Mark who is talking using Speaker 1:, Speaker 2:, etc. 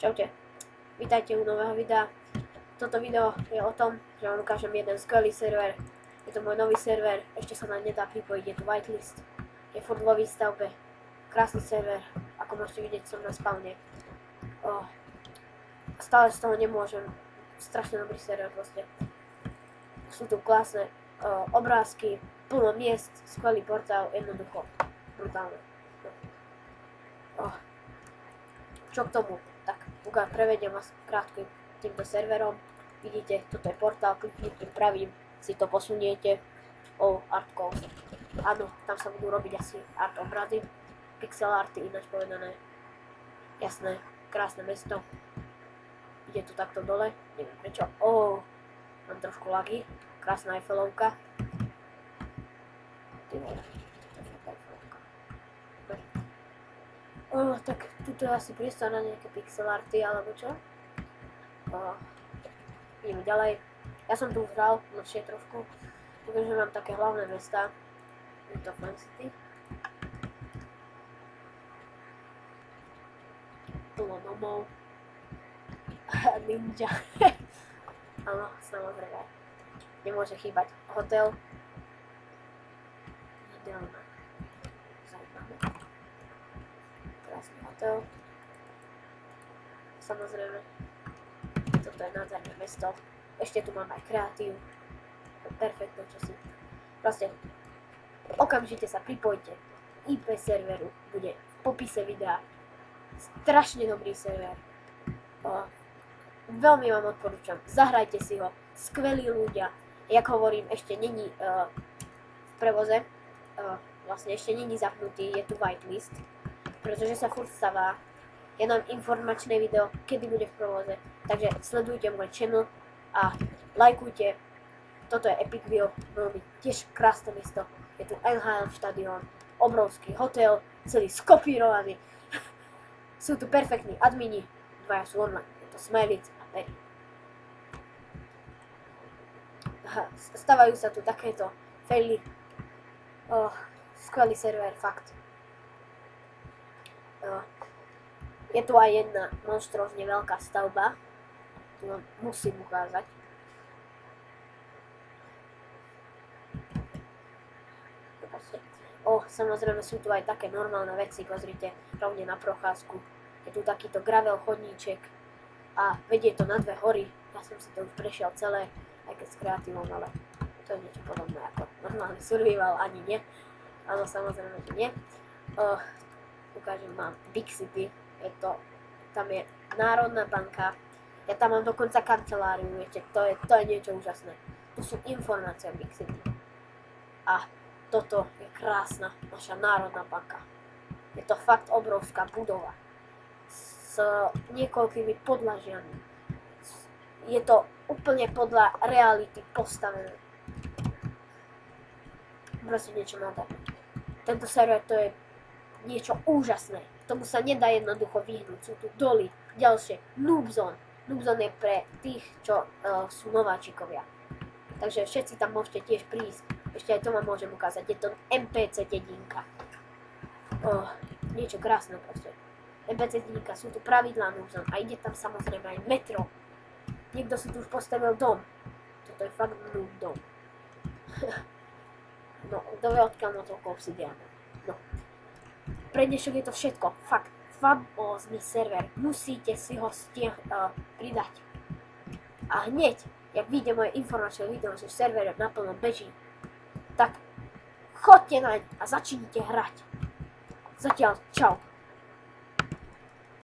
Speaker 1: Čaute, vítajte u nového videa. Toto video je o tom, že vám ukážem jeden skvelý server. Je to môj nový server, ešte sa nám nedá pripojiť, je tu whitelist. Je furt vo výstavbe, krásny server, ako môžete vidieť som na spawne. Stále z toho nemôžem, strašne dobrý server proste. Sú tu krásne obrázky, plno miest, skvelý portál, jednoducho, brutálne. Čo k tomu? Tak, prevediem vás krátko týmto serverom. Vidíte, toto je portál, kliknite pravým, si to posuniete. Art Code. Áno, tam sa budú robiť asi art obrazy, pixel arty ináč povedané. Jasné, krásne mesto. Ide to takto dole, neviem prečo. Mám trošku lagy, krásna Eiffelovka. Tak tuto je asi priestor na nejaké pixel arty alebo čo. Ideme ďalej. Ja som tu už hral dlhšie trošku, takže mám také hlavné mesta. Je to Fan City. Plno domov. Ninja. Áno, samozrejme. Nemôže chýbať hotel. Ideálne. Zaujímavé. Krásny hotel. Samozrejme. Toto je nádherné mesto. Ešte tu mám aj kreatív. Perfektné čosi. Proste okamžite sa pripojte. IP serveru bude v popise videa. Strašne dobrý server. Veľmi vám odporúčam. Zahrajte si ho. Skvelí ľudia. Jak hovorím, ešte není v prevoze. Vlastne ešte není zapnutý. Je tu whitelist. Pretože sa furt stáva. Ja dám informačné video, kedy bude v prevoze. Takže sledujte môj channel a lajkujte. Toto je Epic View, veľmi tiež krásne mesto. Je tu NHL štadión, obrovský hotel, celý skopírovaný. Sú tu perfektní admini, dvaja sú online. Je to Smelic a Perry. Stavajú sa tu takéto faily. Skvelý server, fakt. Je tu aj jedna monštrózne veľká stavba. Tu vám musím ukázať. Samozrejme sú tu aj také normálne veci, pozrite, rovne na prochádzku. Je tu takýto gravel chodníček a vedie to na dve hory. Ja som si to už prešiel celé, aj keď s kreatívom, ale to je niečo podobné ako normálny survival, ani nie. Áno, samozrejme, že nie. Ukážem vám Big City. Tam je Národná banka, ja tam mám dokonca kanceláriu, viete, to je niečo úžasné. Tu sú informácie o Big City. A toto je krásna naša Národná banka. Je to fakt obrovská budova s niekoľkými podlažiami. Je to úplne podľa reality postavené. Proste niečo nádherné. Tento server to je niečo úžasné. Tomu sa nedá jednoducho vyhnúť. Sú tu doly, ďalšie, Noob Zone. Noob Zone je pre tých, čo sú nováčikovia. Takže všetci tam môžete tiež prísť. Ešte aj to vám môžem ukázať. Je to NPC dedinka. Niečo krásne proste. NPC dedinka, sú tu pravidlá Noob Zone. A ide tam samozrejme aj metro. Niekto si tu už postavil dom. Toto je fakt Noob Dom. No, kto vie odkiaľ na toľko obsidiánu. No. Pre dnešok je to všetko. Fakt, famózny server. Musíte si ho pridať. A hneď, jak vyjde moje informačné video, že server naplno beží, tak choďte naň a začnite hrať. Zatiaľ, čau.